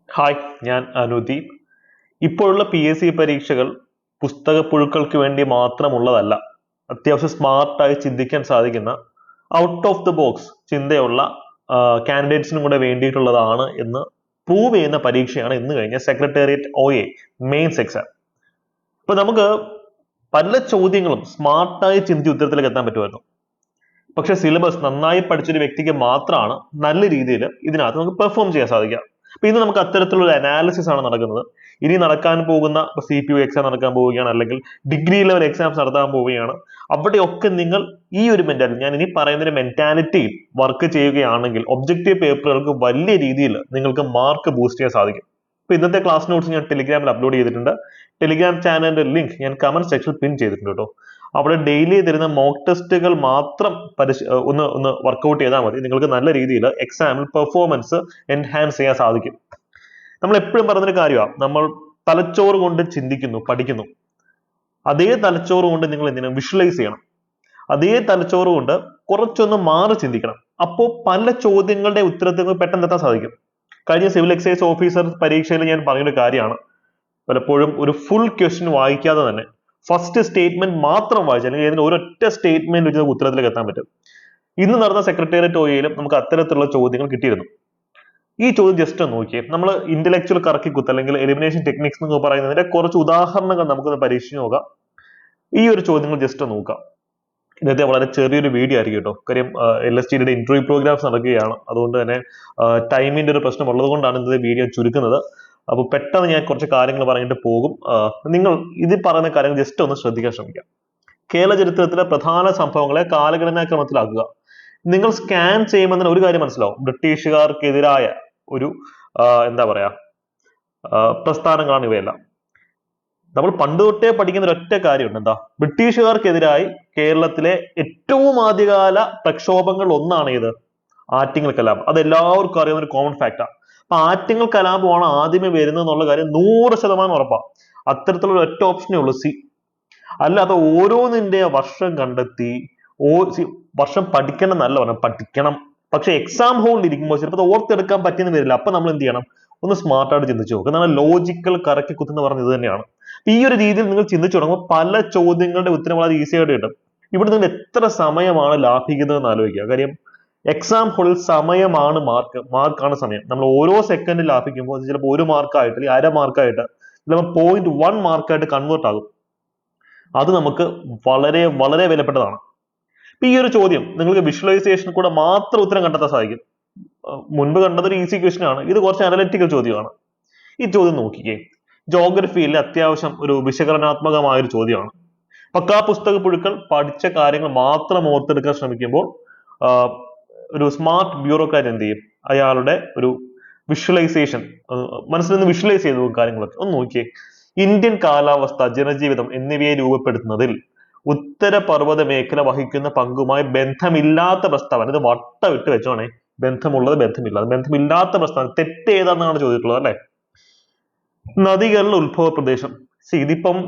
Hi, ഞാൻ അനുദീപ്. ഇപ്പോഴുള്ള PSC പരീക്ഷകൾ പുസ്തകപ്പുഴുക്കൾക്ക് വേണ്ടി മാത്രമുള്ളതല്ല. അത്യാവശ്യം സ്മാർട്ടായി ചിന്തിക്കാൻ സാധിക്കുന്ന ഔട്ട് ഓഫ് ദ ബോക്സ് ചിന്തയുള്ള കാൻഡിഡേറ്റ്സിനും കൂടെ വേണ്ടിയിട്ടുള്ളതാണ് എന്ന് പ്രൂവ് ചെയ്യുന്ന പരീക്ഷയാണ് ഇന്ന് കഴിഞ്ഞ സെക്രട്ടേറിയറ്റ് OA മെയിൻസ് എക്സാം. അപ്പൊ നമുക്ക് പല ചോദ്യങ്ങളും സ്മാർട്ടായി ചിന്തി ഉത്തരത്തിലേക്ക് എത്താൻ പറ്റുമായിരുന്നു. പക്ഷെ സിലബസ് നന്നായി പഠിച്ചൊരു വ്യക്തിക്ക് മാത്രമാണ് നല്ല രീതിയിൽ ഇതിനകത്ത് നമുക്ക് പെർഫോം ചെയ്യാൻ സാധിക്കുക. അപ്പൊ ഇന്ന് നമുക്ക് അത്തരത്തിലുള്ള അനാലിസിസ് ആണ് നടക്കുന്നത്. ഇനി നടക്കാൻ പോകുന്ന CPU എക്സാം നടക്കാൻ പോവുകയാണ്, അല്ലെങ്കിൽ ഡിഗ്രി ലെവൽ എക്സാംസ് നടത്താൻ പോവുകയാണ്. അവിടെയൊക്കെ നിങ്ങൾ ഈ ഒരു മെന്റാലിറ്റി, ഞാൻ ഇനി പറയുന്ന മെന്റാലിറ്റിയിൽ വർക്ക് ചെയ്യുകയാണെങ്കിൽ ഒബ്ജക്റ്റീവ് പേപ്പറുകൾക്ക് വലിയ രീതിയിൽ നിങ്ങൾക്ക് മാർക്ക് ബൂസ്റ്റ് ചെയ്യാൻ സാധിക്കും. അപ്പൊ ഇന്നത്തെ ക്ലാസ് നോട്ട്സ് ഞാൻ ടെലിഗ്രാമിൽ അപ്ലോഡ് ചെയ്തിട്ടുണ്ട്. ടെലിഗ്രാം ചാനലിന്റെ ലിങ്ക് ഞാൻ കമന്റ് സെക്ഷനിൽ പിൻ ചെയ്തിട്ടുണ്ട് കേട്ടോ. അവിടെ ഡെയിലി തരുന്ന മോക്ക് ടെസ്റ്റുകൾ മാത്രം ഒന്ന് വർക്ക്ഔട്ട് ചെയ്താൽ മതി. നിങ്ങൾക്ക് നല്ല രീതിയിൽ എക്സാമിൽ പെർഫോമൻസ് എൻഹാൻസ് ചെയ്യാൻ സാധിക്കും. നമ്മൾ എപ്പോഴും പറയുന്നൊരു കാര്യമാണ്, നമ്മൾ തലച്ചോറ് കൊണ്ട് ചിന്തിക്കുന്നു, പഠിക്കുന്നു. അതേ തലച്ചോറ് കൊണ്ട് നിങ്ങൾ എന്തിനാ വിഷ്വലൈസ് ചെയ്യണം. അതേ തലച്ചോറ് കൊണ്ട് കുറച്ചൊന്ന് മാറി ചിന്തിക്കണം. അപ്പോൾ പല ചോദ്യങ്ങളുടെ ഉത്തരത്തിൽ പെട്ടെന്ന് എത്താൻ സാധിക്കും. കഴിഞ്ഞ സിവിൽ എക്സൈസ് ഓഫീസർ പരീക്ഷയിൽ ഞാൻ പറഞ്ഞൊരു കാര്യമാണ്, പലപ്പോഴും ഒരു ഫുൾ ക്വസ്റ്റ്യൻ വായിക്കാതെ തന്നെ ഫസ്റ്റ് സ്റ്റേറ്റ്മെന്റ് മാത്രം വായിച്ചു, അല്ലെങ്കിൽ ഏതെങ്കിലും ഒരൊറ്റ സ്റ്റേറ്റ്മെന്റ് വെച്ച് ഉത്തരത്തിലേക്ക് എത്താൻ പറ്റും. ഇന്ന് നടന്ന സെക്രട്ടേറിയറ്റ് OAയിലും നമുക്ക് അത്തരത്തിലുള്ള ചോദ്യങ്ങൾ കിട്ടിയിരുന്നു. ഈ ചോദ്യം ജസ്റ്റ് ഒന്ന് നോക്കിയേ. നമ്മൾ ഇന്റലക്ച്വൽ കറക്കിക്കുത്ത് അല്ലെങ്കിൽ എലിമിനേഷൻ ടെക്നിക്സ് എന്ന് പറയുന്നതിന്റെ കുറച്ച് ഉദാഹരണങ്ങൾ നമുക്കൊന്ന് പരീക്ഷിച്ച് നോക്കാം. ഈ ഒരു ചോദ്യങ്ങൾ ജസ്റ്റ് നോക്കാം. ഇന്നത്തെ വളരെ ചെറിയൊരു വീഡിയോ ആയിരിക്കും കേട്ടോ. കാര്യം LSTയുടെ ഇന്റർവ്യൂ പ്രോഗ്രാംസ് നടക്കുകയാണ്. അതുകൊണ്ട് തന്നെ ടൈമിന്റെ ഒരു പ്രശ്നം ഉള്ളത് കൊണ്ടാണ് ഇന്നത്തെ വീഡിയോ ചുരുക്കുന്നത്. അപ്പൊ പെട്ടെന്ന് ഞാൻ കുറച്ച് കാര്യങ്ങൾ പറഞ്ഞിട്ട് പോകും. നിങ്ങൾ ഇത് പറയുന്ന കാര്യങ്ങൾ ജസ്റ്റ് ഒന്ന് ശ്രദ്ധിക്കാൻ ശ്രമിക്കാം. കേരള ചരിത്രത്തിലെ പ്രധാന സംഭവങ്ങളെ കാലഗണനാക്രമത്തിലാക്കുക. നിങ്ങൾ സ്കാൻ ചെയ്യുമ്പോൾ തന്നെ ഒരു കാര്യം മനസ്സിലാവും, ബ്രിട്ടീഷുകാർക്കെതിരായ ഒരു എന്താ പറയാ പ്രസ്ഥാനങ്ങളാണ് ഇവയെല്ലാം. നമ്മൾ പണ്ട് തൊട്ടേ പഠിക്കുന്ന ഒരൊറ്റ കാര്യമുണ്ട്, എന്താ? ബ്രിട്ടീഷുകാർക്കെതിരായി കേരളത്തിലെ ഏറ്റവും ആദ്യകാല പ്രക്ഷോഭങ്ങൾ ഒന്നാണ് ഇത്, ആറ്റിങ്ങൽ കലാപം. അത് എല്ലാവർക്കും അറിയുന്ന ഒരു കോമൺ ഫാക്റ്റാണ്. അപ്പൊ ആറ്റിങ്ങൽ കലാപമാണ് ആദ്യമേ വരുന്നത് എന്നുള്ള കാര്യം 100% ഉറപ്പാണ്. അത്തരത്തിലുള്ള ഒറ്റ ഓപ്ഷനേ ഉള്ളൂ, സി. അല്ലാതെ ഓരോന്നിന്റെ വർഷം കണ്ടെത്തി വർഷം പഠിക്കണം എന്നല്ല പറഞ്ഞത്, പഠിക്കണം. പക്ഷെ എക്സാം ഹോളിൽ ഇരിക്കുമ്പോൾ ചിലപ്പോൾ അത് ഓർത്തെടുക്കാൻ പറ്റുന്ന വരില്ല. അപ്പൊ നമ്മൾ എന്ത് ചെയ്യണം? ഒന്ന് സ്മാർട്ടായിട്ട് ചിന്തിച്ചു നോക്കുക. എന്നാണ് ലോജിക്കൽ കറക്കി കുത്തുന്ന പറഞ്ഞത് ഇത് തന്നെയാണ്. ഈ ഒരു രീതിയിൽ നിങ്ങൾ ചിന്തിച്ചു തുടങ്ങുമ്പോൾ പല ചോദ്യങ്ങളുടെ ഉത്തരം വളരെ ഈസി ആയിട്ട് കിട്ടും. ഇവിടെ നിങ്ങൾ എത്ര സമയമാണ് ലാഭിക്കുന്നത് എന്ന് ആലോചിക്കുക. കാര്യം എക്സാം ഹോളിൽ സമയമാണ് മാർക്കാണ് സമയം. നമ്മൾ ഓരോ സെക്കൻഡ് ലാഭിക്കുമ്പോൾ അത് ചിലപ്പോൾ 1 മാർക്കായിട്ട് അല്ലെങ്കിൽ 1/2 മാർക്കായിട്ട് ചിലപ്പോൾ 0.1 മാർക്കായിട്ട് കൺവേർട്ട് ആകും. അത് നമുക്ക് വളരെ വളരെ വിലപ്പെട്ടതാണ്. ഈ ഒരു ചോദ്യം നിങ്ങൾക്ക് വിഷ്വലൈസേഷൻ കൂടെ മാത്രം ഉത്തരം കണ്ടെത്താൻ സാധിക്കും. മുൻപ് കണ്ടത് ഒരു ഈസി ക്വസ്റ്റ്യൻ ആണ്, ഇത് കുറച്ച് അനലിറ്റിക്കൽ ചോദ്യമാണ്. ഈ ചോദ്യം നോക്കിക്കേ. ജോഗ്രഫിയിൽ അത്യാവശ്യം ഒരു വിശകലനാത്മകമായ ഒരു ചോദ്യമാണ്. പക്കാ പുസ്തക പുഴുക്കൾ പഠിച്ച കാര്യങ്ങൾ മാത്രം ഓർത്തെടുക്കാൻ ശ്രമിക്കുമ്പോൾ ഒരു സ്മാർട്ട് ബ്യൂറോക്രാറ്റ് എന്ത് ചെയ്യും? അയാളുടെ ഒരു വിഷ്വലൈസേഷൻ മനസ്സിൽ നിന്ന് വിഷ്വലൈസ് ചെയ്ത് പോകും കാര്യങ്ങളൊക്കെ. ഒന്ന് നോക്കിയേ. ഇന്ത്യൻ കാലാവസ്ഥ, ജനജീവിതം എന്നിവയെ രൂപപ്പെടുത്തുന്നതിൽ ഉത്തരപർവ്വത മേഖല വഹിക്കുന്ന പങ്കുമായി ബന്ധമില്ലാത്ത പ്രസ്താവന. ഇത് വട്ടമിട്ട് വെച്ചോണേ. ബന്ധമുള്ളത്, ബന്ധമില്ലാത്ത പ്രസ്താവന. തെറ്റ് ഏതാണെന്നാണ് ചോദിച്ചിട്ടുള്ളത് അല്ലെ? നദികളുടെ ഉത്ഭവ പ്രദേശം. ഇതിപ്പം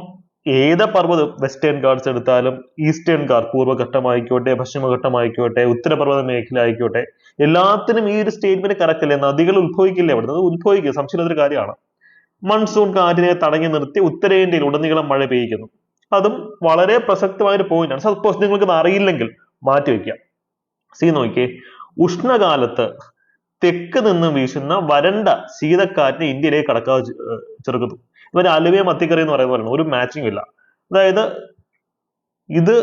ഏത് പർവ്വതം, വെസ്റ്റേൺ ഗാർഡ്സ് എടുത്താലും ഈസ്റ്റേൺ ഗാർഡ്, പൂർവ്വഘട്ടമായിക്കോട്ടെ പശ്ചിമഘട്ടമായിക്കോട്ടെ ഉത്തരപർവ്വത മേഖല ആയിക്കോട്ടെ, എല്ലാത്തിനും ഈ ഒരു സ്റ്റേറ്റ്മെന്റ് കറക്റ്റ് അല്ലേ? നദികൾ ഉത്ഭവിക്കില്ലേ അവിടെ? അത് ഉത്ഭവിക്കുക, സംശയമില്ലാത്തൊരു കാര്യമാണ്. മൺസൂൺ കാറ്റിനെ തടഞ്ഞു നിർത്തി ഉത്തരേന്ത്യയിൽ ഉടനീളം മഴ പെയ്യിക്കുന്നു. അതും വളരെ പ്രസക്തമായ ഒരു പോയിന്റ് ആണ്. സപ്പോസ് നിങ്ങൾക്ക് ഇത് അറിയില്ലെങ്കിൽ മാറ്റി വെക്കാം. നോക്കിയേ. ഉഷ്ണകാലത്ത് തെക്ക് നിന്ന് വീശുന്ന വരണ്ട ശീതക്കാറ്റിനെ ഇന്ത്യയിലേക്ക് കടക്കാതെ ചെറുക്കുന്നു. ഇവര് അലുവയെ മത്തിക്കറി എന്ന് പറയുന്ന പോലെ ഒരു മാച്ചിങ് ഇല്ല. അതായത് ഇത്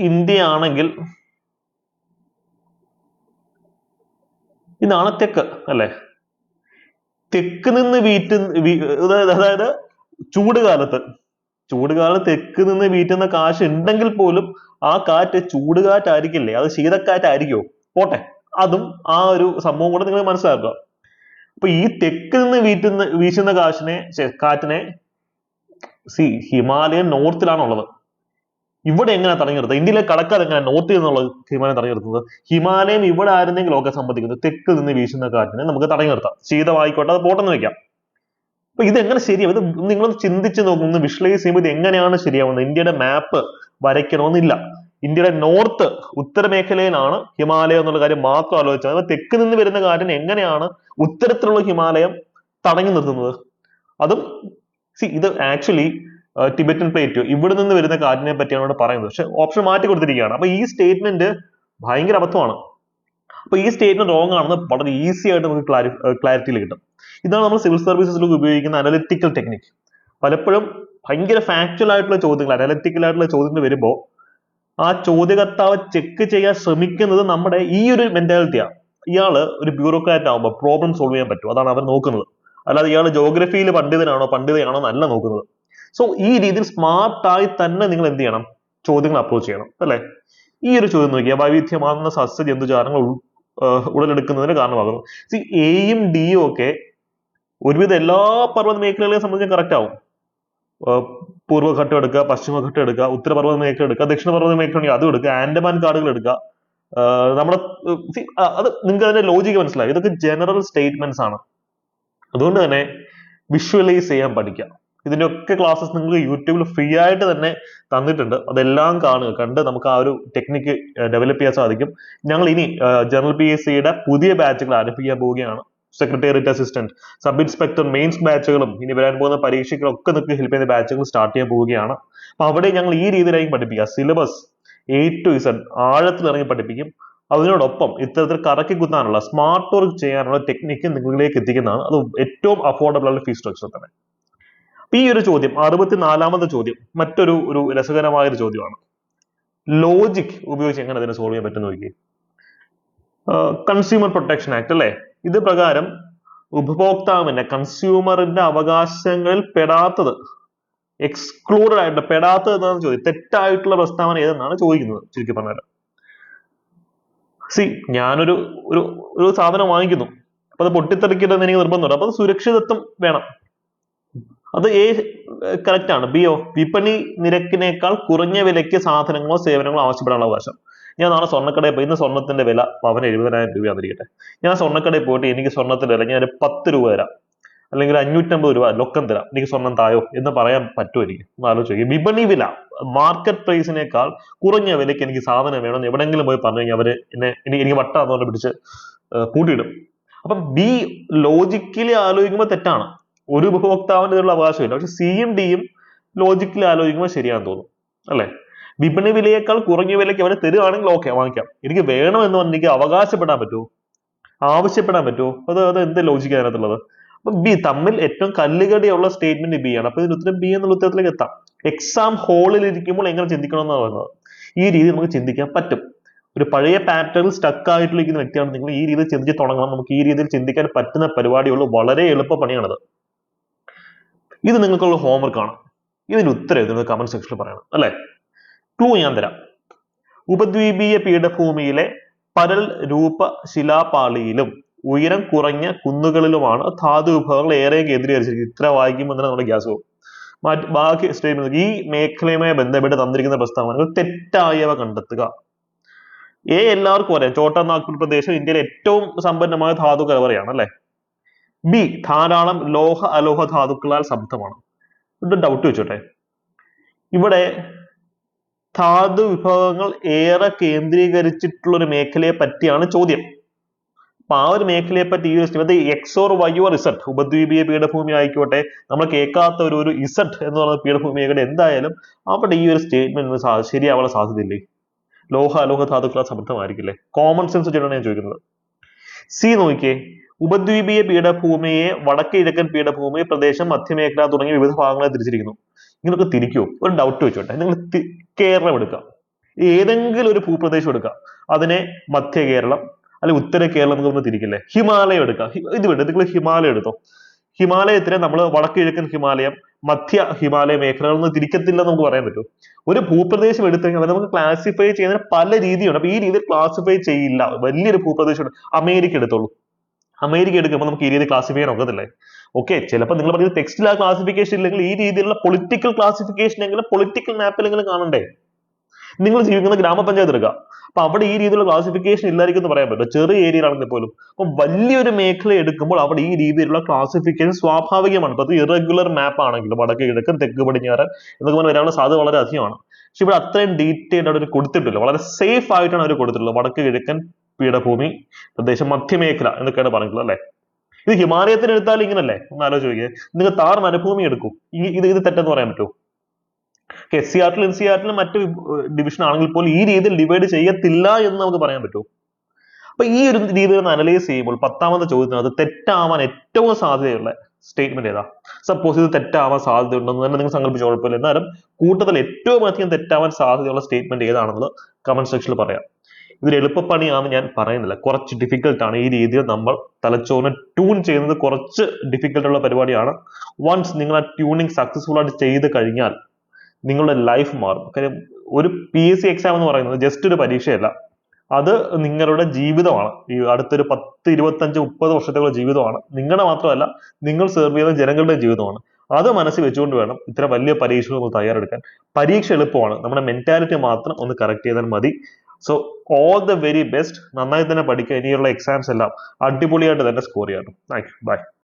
ഇന്ത്യ ആണെങ്കിൽ ഇതാണ് തെക്ക് അല്ലെ? തെക്ക് നിന്ന് അതായത് ചൂടുകാലത്ത് തെക്ക് നിന്ന് വീറ്റുന്ന കാറ്റ് ഉണ്ടെങ്കിൽ പോലും ആ കാറ്റ് ചൂടുകാറ്റായിരിക്കില്ലേ, അത് ശീതക്കാറ്റായിരിക്കോ? പോട്ടെ, അതും ആ ഒരു സംഭവം കൂടെ നിങ്ങൾ മനസ്സിലാക്കുക. അപ്പൊ ഈ തെക്ക് നിന്ന് വീശുന്ന കാറ്റിനെ ഹിമാലയൻ നോർത്തിലാണുള്ളത്. ഇവിടെ എങ്ങനെ തടഞ്ഞു നിർത്തുക? ഇന്ത്യയിലേക്ക് കടക്കാതെ എങ്ങനെ നോർത്തിൽ നിന്നുള്ള ഹിമാലയം തടഞ്ഞു നിർത്തുന്നത്? ഹിമാലയം ഇവിടെ ആയിരുന്നെങ്കിൽ ഒക്കെ സംബന്ധിക്കുന്നത് തെക്ക് നിന്ന് വീശുന്ന കാറ്റിനെ നമുക്ക് തടഞ്ഞു നിർത്താം. ശീതമായിക്കോട്ടെ, അത് പോട്ടെന്ന് വെക്കാം. അപ്പൊ ഇതെങ്ങനെ ശരിയാവും? ഇത് നിങ്ങളൊന്ന് ചിന്തിച്ച് നോക്കുന്നു, വിഷ്വലൈസ് ചെയ്യുമ്പോൾ ഇത് എങ്ങനെയാണ് ശരിയാവുന്നത്? ഇന്ത്യയുടെ മാപ്പ് വരയ്ക്കണമെന്നില്ല. ഇന്ത്യയുടെ നോർത്ത് ഉത്തരമേഖലയിലാണ് ഹിമാലയം എന്നുള്ള കാര്യം മാത്രം ആലോചിച്ചാൽ തെക്ക് നിന്ന് വരുന്ന കാറ്റിന് എങ്ങനെയാണ് ഉത്തരത്തിലുള്ള ഹിമാലയം തടഞ്ഞു നിർത്തുന്നത്? അതും ഇത് ആക്ച്വലി ടിബറ്റൻ പ്ലേറ്റോ ഇവിടെ നിന്ന് വരുന്ന കാറ്റിനെ പറ്റിയാണ് ഇവിടെ പറയുന്നത്, പക്ഷെ ഓപ്ഷൻ മാറ്റി കൊടുത്തിരിക്കുകയാണ്. അപ്പൊ ഈ സ്റ്റേറ്റ്മെന്റ് ഭയങ്കര അബദ്ധമാണ്. അപ്പൊ ഈ സ്റ്റേറ്റ്മെന്റ് റോങ് ആണെന്ന് വളരെ ഈസി ആയിട്ട് നമുക്ക് ക്ലാരിറ്റിയിൽ കിട്ടും. ഇതാണ് നമ്മൾ സിവിൽ സർവീസസിൽ ഉപയോഗിക്കുന്ന അനലിറ്റിക്കൽ ടെക്നിക്. പലപ്പോഴും ഭയങ്കര ഫാക്ച്വൽ ആയിട്ടുള്ള ചോദ്യങ്ങൾ, അനലിറ്റിക്കൽ ആയിട്ടുള്ള ചോദ്യങ്ങൾ വരുമ്പോൾ ആ ചോദ്യകർത്താവ് ചെക്ക് ചെയ്യാൻ ശ്രമിക്കുന്നത് നമ്മുടെ ഈ ഒരു മെന്റാലിറ്റിയാണ്. ഇയാള് ഒരു ബ്യൂറോക്രാറ്റ് ആകുമ്പോൾ പ്രോബ്ലം സോൾവ് ചെയ്യാൻ പറ്റും, അതാണ് അവർ നോക്കുന്നത്. അല്ലാതെ ഇയാൾ ജോഗ്രഫിയിൽ പണ്ഡിതയാണോ എന്നല്ല നോക്കുന്നത്. സോ ഈ രീതിയിൽ സ്മാർട്ടായി തന്നെ നിങ്ങൾ എന്ത് ചെയ്യണം? ചോദ്യങ്ങൾ അപ്രോച്ച് ചെയ്യണം, അല്ലെ? ഈ ഒരു ചോദ്യം നോക്കിയാൽ വൈവിധ്യമാർന്ന സസ്യ ജന്തുജാലങ്ങൾ ഉടലെടുക്കുന്നതിന് കാരണമാകുന്നു. എയും ഡിയും ഒക്കെ ഒരുവിധം എല്ലാ പർവ്വത മേഖലകളെയും സംബന്ധിച്ച് കറക്റ്റ് ആവും. പൂർവ്വഘട്ടം എടുക്കുക, പശ്ചിമഘട്ടം എടുക്കുക, ഉത്തരപർവ്വത മേഖല എടുക്കുക, ദക്ഷിണപർവ്വത മേഖല ഉണ്ടെങ്കിൽ അതും എടുക്കുക, ആൻഡമാൻ കാടുകൾ എടുക്കുക. നമ്മുടെ അത് നിങ്ങൾക്ക് അതിന്റെ ലോജിക്ക് മനസ്സിലായി. ഇതൊക്കെ ജനറൽ സ്റ്റേറ്റ്മെന്റ്സ് ആണ്. അതുകൊണ്ട് തന്നെ വിഷ്വലൈസ് ചെയ്യാൻ പഠിക്കുക. ഇതിന്റെ ഒക്കെ ക്ലാസ്സസ് നിങ്ങൾക്ക് യൂട്യൂബിൽ ഫ്രീ ആയിട്ട് തന്നെ തന്നിട്ടുണ്ട്. അതെല്ലാം കാണുക, കണ്ട് നമുക്ക് ആ ഒരു ടെക്നിക്ക് ഡെവലപ്പ് ചെയ്യാൻ സാധിക്കും. ഞങ്ങൾ ഇനി ജനറൽ PSCയുടെ പുതിയ ബാച്ചുകൾ ആരംഭിക്കാൻ പോവുകയാണ്. Secretariat assistant, sub inspector mains ബാച്ചുകളും ഇനി വരാൻ പോകുന്ന പരീക്ഷയ്ക്കൊക്കെ നിങ്ങൾക്ക് ഹെൽപ്പ് ചെയ്യുന്ന ബാച്ചുകൾ സ്റ്റാർട്ട് ചെയ്യാൻ പോവുകയാണ്. അപ്പൊ അവിടെ ഞങ്ങൾ ഈ രീതിയിലായിരിക്കും പഠിപ്പിക്കുക. സിലബസ് A to Z ആഴത്തിൽ ഇറങ്ങി പഠിപ്പിക്കും. അതിനോടൊപ്പം ഇത്തരത്തിൽ കറക്കി കുത്താനുള്ള സ്മാർട്ട് വർക്ക് ചെയ്യാനുള്ള ടെക്നിക്ക് നിങ്ങളിലേക്ക് എത്തിക്കുന്നതാണ്. അത് ഏറ്റവും അഫോർഡബിൾ ആയിട്ടുള്ള ഫീസ് സ്ട്രക്ചർ തന്നെ. ഈ ഒരു ചോദ്യം 64ാമത്തെ ചോദ്യം മറ്റൊരു രസകരമായ ഒരു ചോദ്യമാണ്. ലോജിക് ഉപയോഗിച്ച് എങ്ങനെ അതിനെ സോൾവ് ചെയ്യാൻ പറ്റുന്ന നോക്കി. കൺസ്യൂമർ പ്രൊട്ടക്ഷൻ ആക്ട് അല്ലെ, ഇത് പ്രകാരം ഉപഭോക്താവിന്റെ കൺസ്യൂമറിന്റെ അവകാശങ്ങളിൽ പെടാത്തത്, എക്സ്ക്ലൂഡഡ് ആയിട്ട് പെടാത്തത് എന്നാണ് ചോദ്യം. തെറ്റായിട്ടുള്ള പ്രസ്താവന ഏതെന്നാണ് ചോദിക്കുന്നത് ചുരുക്കി പറഞ്ഞാൽ. ഞാനൊരു ഒരു സാധനം വാങ്ങിക്കുന്നു, അപ്പൊ അത് പൊട്ടിത്തെറിക്കരുതെന്ന് എനിക്ക് നിർബന്ധമുണ്ട്. അപ്പൊ അത് സുരക്ഷിതത്വം വേണം. അത് കറക്റ്റ് ആണ്. ബിയോ വിപണി നിരക്കിനേക്കാൾ കുറഞ്ഞ വിലയ്ക്ക് സാധനങ്ങളോ സേവനങ്ങളോ ആവശ്യപ്പെടാനുള്ള അവകാശം. ഞാൻ നാളെ സ്വർണ്ണക്കടയിൽ പോയി, ഇന്ന് സ്വർണ്ണത്തിന്റെ വില പവന് 70,000 രൂപയാന്നിരിക്കട്ടെ. ഞാൻ സ്വർണ്ണക്കടയിൽ പോയിട്ട് എനിക്ക് സ്വർണ്ണത്തിന്റെ വില ഞാൻ 10 രൂപ തരാം, അല്ലെങ്കിൽ 550 രൂപ ലൊക്കം തരാം, എനിക്ക് സ്വർണം തായോ എന്ന് പറയാൻ പറ്റുമോ? എനിക്ക് ഒന്ന് ആലോചിക്കുക. വിപണി വില, മാർക്കറ്റ് പ്രൈസിനേക്കാൾ കുറഞ്ഞ വിലയ്ക്ക് എനിക്ക് സാധനം വേണമെന്ന് എവിടെങ്കിലും പോയി പറഞ്ഞു കഴിഞ്ഞാൽ അവര് എനിക്ക് വട്ടാന്ന് പറഞ്ഞ് പിടിച്ച് കൂട്ടിയിടും. അപ്പൊ ബി ലോജിക്കലി ആലോചിക്കുമ്പോൾ തെറ്റാണ്. ഒരു ഉപഭോക്താവിന് ഇതിനുള്ള അവകാശമില്ല. പക്ഷെ സിയും ഡിയും ലോജിക്കലി ആലോചിക്കുമ്പോൾ ശരിയാന്ന് തോന്നും, അല്ലെ? വിപണി വിലയേക്കാൾ കുറഞ്ഞ വിലയ്ക്ക് അവരെ തരുവാണെങ്കിൽ ഓക്കെ, വാങ്ങിക്കാം. എനിക്ക് വേണമെന്ന് പറഞ്ഞ് എനിക്ക് അവകാശപ്പെടാൻ പറ്റുമോ? ആവശ്യപ്പെടാൻ പറ്റുമോ? അത് എന്ത് ലോജിക്ക് അതിനകത്തുള്ളത്? അപ്പൊ ബി തമ്മിൽ ഏറ്റവും കല്ലുകടിയുള്ള സ്റ്റേറ്റ്മെന്റ് ബി ആണ്. അപ്പൊ ഇതിന് ഉത്തരം ബി എന്നുള്ള ഉത്തരത്തിലേക്ക് എത്താം. എക്സാം ഹോളിൽ ഇരിക്കുമ്പോൾ എങ്ങനെ ചിന്തിക്കണം എന്നാണ് പറയുന്നത്. ഈ രീതിയിൽ നമുക്ക് ചിന്തിക്കാൻ പറ്റും. ഒരു പഴയ പാറ്റേണിൽ സ്റ്റക്ക് ആയിട്ടിരിക്കുന്ന വ്യക്തിയാണ് നിങ്ങൾ, ഈ രീതിയിൽ ചിന്തിച്ച് തുടങ്ങണം. നമുക്ക് ഈ രീതിയിൽ ചിന്തിക്കാൻ പറ്റുന്ന പരിപാടിയുള്ളൂ. വളരെ എളുപ്പ പണിയാണത്. ഇത് നിങ്ങൾക്കുള്ള ഹോംവർക്ക് ആണ്. ഇതിന്റെ ഉത്തരം നിങ്ങൾ കമന്റ് സെക്ഷനിൽ പറയണം, അല്ലെ? ക്ലൂ ഞാൻ തരാം. ഉപദ്വീപീയ പീഠഭൂമിയിലെ പരൽ രൂപ ശിലാപാളിയിലും ഉയരം കുറഞ്ഞ കുന്നുകളിലുമാണ് ധാതു വിഭവങ്ങൾ ഏറെ കേന്ദ്രീകരിച്ചിരിക്കുന്നത്. ഇത്ര വായിക്കുമ്പോൾ തന്നെ നമ്മുടെ ഗ്യാസ് പോകും. ബാക്കി സ്റ്റേറ്റ്മെന്റ്, ഈ മേഖലയുമായി ബന്ധപ്പെട്ട് തന്നിരിക്കുന്ന പ്രസ്താവനകൾ തെറ്റായവ കണ്ടെത്തുക. എല്ലാവർക്കും അറിയാം, ചോട്ടാ നാഗ്പൂർ പ്രദേശം ഇന്ത്യയിലെ ഏറ്റവും സമ്പന്നമായ ധാതു കലവറയാണ്, അല്ലെ? ബി ധാരാളം ലോഹ അലോഹ ധാതുക്കളാൽ സമൃദ്ധമാണ്. ഇവിടെ ഡൗട്ട് വെച്ചോട്ടെ. ഇവിടെ ധാതു വിഭവങ്ങൾ ഏറെ കേന്ദ്രീകരിച്ചിട്ടുള്ള ഒരു മേഖലയെ പറ്റിയാണ് ചോദ്യം. അപ്പൊ ആ ഒരു മേഖലയെ പറ്റി ഈ ഒരു X or Y or Z, ഉപദ്വീപീയ പീഠഭൂമി ആയിക്കോട്ടെ, നമ്മൾ കേൾക്കാത്ത ഒരു ഇസഡ് എന്ന് പറയുന്ന പീഠഭൂമി ആയിക്കോട്ടെ, എന്തായാലും അവിടെ ഈ ഒരു സ്റ്റേറ്റ്മെന്റ് ശരിയാവാനുള്ള സാധ്യതയില്ലേ? ലോഹ അലോഹ ധാതുക്കളാൽ സമൃദ്ധമായിരിക്കില്ലേ? കോമൺ സെൻസ് വെച്ചിട്ടാണ് ഞാൻ ചോദിക്കുന്നത്. സി നോക്കിയേ, ഉപദ്വീപീയ പീഠഭൂമിയെ വടക്ക് കിഴക്കൻ പീഠഭൂമി, പ്രദേശം, മധ്യമേഖല തുടങ്ങിയ വിവിധ ഭാഗങ്ങളെ തിരിച്ചിരിക്കുന്നു. ഇങ്ങനൊക്കെ തിരിക്കുമോ? ഒരു ഡൗട്ട് വെച്ചോട്ടെ. നിങ്ങൾ കേരളം എടുക്കുക, ഏതെങ്കിലും ഒരു ഭൂപ്രദേശം എടുക്കുക, അതിനെ മധ്യ കേരളം അല്ലെങ്കിൽ ഉത്തര കേരളം നമുക്ക് തിരിക്കില്ലേ? ഹിമാലയം എടുക്കുക, ഇത് വിട്ട് നിങ്ങൾ ഹിമാലയം എടുത്തോ. ഹിമാലയത്തിനെ നമ്മൾ വടക്ക് കിഴക്കൻ ഹിമാലയം, മധ്യ ഹിമാലയ മേഖലകളൊന്നും തിരിക്കത്തില്ല നമുക്ക് പറയാൻ പറ്റും. ഒരു ഭൂപ്രദേശം എടുത്തു കഴിഞ്ഞാൽ അത് നമുക്ക് ക്ലാസിഫൈ ചെയ്യുന്നതിന് പല രീതിയുണ്ട്. അപ്പൊ ഈ രീതിയിൽ ക്ലാസിഫൈ ചെയ്യില്ല. വലിയൊരു ഭൂപ്രദേശം അമേരിക്ക എടുത്തോളൂ. അമേരിക്ക എടുക്കുമ്പോൾ നമുക്ക് ഈ രീതി ക്ലാസിഫൈ ചെയ്യാൻ ഒക്കത്തില്ലേ? ഓക്കെ, ചിലപ്പോൾ നിങ്ങൾ പറഞ്ഞത് ടെക്സ്റ്റിൽ ആ ക്ലാസിഫിക്കേഷൻ ഇല്ലെങ്കിൽ ഈ രീതിയിലുള്ള പൊളിറ്റിക്കൽ ക്ലാസിഫിക്കേഷൻ എങ്കിലും പൊളിറ്റിക്കൽ മാപ്പിലെങ്കിലും കാണണ്ടേ? നിങ്ങൾ ജീവിക്കുന്ന ഗ്രാമപഞ്ചായത്ത് എടുക്കുക, അപ്പൊ അവിടെ ഈ രീതിയിലുള്ള ക്ലാസിഫിക്കേഷൻ ഇല്ലായിരിക്കും എന്ന് പറയാൻ പറ്റും, ചെറിയ ഏരിയയിലാണെങ്കിൽ പോലും. അപ്പൊ വലിയൊരു മേഖല എടുക്കുമ്പോൾ അവിടെ ഈ രീതിയിലുള്ള ക്ലാസിഫിക്കേഷൻ സ്വാഭാവികമാണ്. ഇപ്പൊ അത് ഇറഗുലർ മാപ്പ് ആണെങ്കിലും വടക്ക് കിഴക്കൻ തെക്ക് പടിഞ്ഞാറൻ എന്നൊക്കെ പറഞ്ഞാൽ വരാനുള്ള സാധ്യത വളരെ അധികമാണ്. പക്ഷെ ഇവിടെ അത്രയും ഡീറ്റെയിൽഡ് അവർ കൊടുത്തിട്ടില്ല. വളരെ സേഫ് ആയിട്ടാണ് അവർ കൊടുത്തിട്ടുള്ളത്. വടക്ക് കിഴക്കൻ പീഠഭൂമി, പ്രദേശം, മധ്യമേഖല എന്നൊക്കെയാണ് പറഞ്ഞിട്ടുള്ളത്, അല്ലെ? ഇത് ഹിമാലയത്തിന് എടുത്താൽ ഇങ്ങനല്ലേ? ഒന്ന് ആലോചിച്ച് നോക്കിയേ. നിങ്ങൾ താർ മരുഭൂമി എടുക്കും, ഇത് തെറ്റെന്ന് പറയാൻ പറ്റുമോ? SCRT ലും NCERT ലും മറ്റ് ഡിവിഷൻ ആണെങ്കിൽ പോലും ഈ രീതിയിൽ ഡിവൈഡ് ചെയ്യത്തില്ല എന്ന് നമുക്ക് പറയാൻ പറ്റുമോ? അപ്പൊ ഈ ഒരു രീതിയിൽ ഒന്ന് അനലൈസ് ചെയ്യുമ്പോൾ 10ാമത്തെ ചോദ്യത്തിനകത്ത് തെറ്റാവാൻ ഏറ്റവും സാധ്യതയുള്ള സ്റ്റേറ്റ്മെന്റ് ഏതാ? സപ്പോസ് ഇത് തെറ്റാവാൻ സാധ്യതയുണ്ടെന്ന് തന്നെ നിങ്ങൾ സങ്കല്പിച്ച കുഴപ്പമില്ല. എന്നാലും കൂട്ടത്തിൽ ഏറ്റവും അധികം തെറ്റാവാൻ സാധ്യതയുള്ള സ്റ്റേറ്റ്മെന്റ് ഏതാണെന്നുള്ളത് കമന്റ് സെക്ഷനിൽ പറയാം. ഇതൊരു എളുപ്പപ്പണിയാണെന്ന് ഞാൻ പറയുന്നില്ല, കുറച്ച് ഡിഫിക്കൽട്ട് ആണ്. ഈ രീതിയിൽ നമ്മൾ തലച്ചോറിനെ ട്യൂൺ ചെയ്യുന്നത് കുറച്ച് ഡിഫിക്കൽട്ട് ഉള്ള പരിപാടിയാണ്. വൺസ് നിങ്ങൾ ആ ട്യൂണിങ് സക്സസ്ഫുൾ ആയിട്ട് ചെയ്ത് കഴിഞ്ഞാൽ നിങ്ങളുടെ ലൈഫ് മാറും. കാര്യം ഒരു PSC എക്സാം എന്ന് പറയുന്നത് ജസ്റ്റ് ഒരു പരീക്ഷയല്ല, അത് നിങ്ങളുടെ ജീവിതമാണ്. ഈ അടുത്തൊരു 10, 25, 30 വർഷത്തേക്കുള്ള ജീവിതമാണ്. നിങ്ങളുടെ മാത്രമല്ല, നിങ്ങൾ സെർവ് ചെയ്യുന്ന ജനങ്ങളുടെ ജീവിതമാണ്. അത് മനസ്സിൽ വെച്ചുകൊണ്ട് വേണം ഇത്തരം വലിയ പരീക്ഷകൾ നമ്മൾ തയ്യാറെടുക്കാൻ. പരീക്ഷ എളുപ്പമാണ്, നമ്മുടെ മെന്റാലിറ്റി മാത്രം ഒന്ന് കറക്റ്റ് ചെയ്താൽ മതി. So all the very best. നന്നായി തന്നെ പഠിക്കുക. ഇനിയുള്ള എക്സാംസ് എല്ലാം അടിപൊളിയായിട്ട് തന്നെ സ്കോർ ചെയ്യണം. Thank you. ബൈ.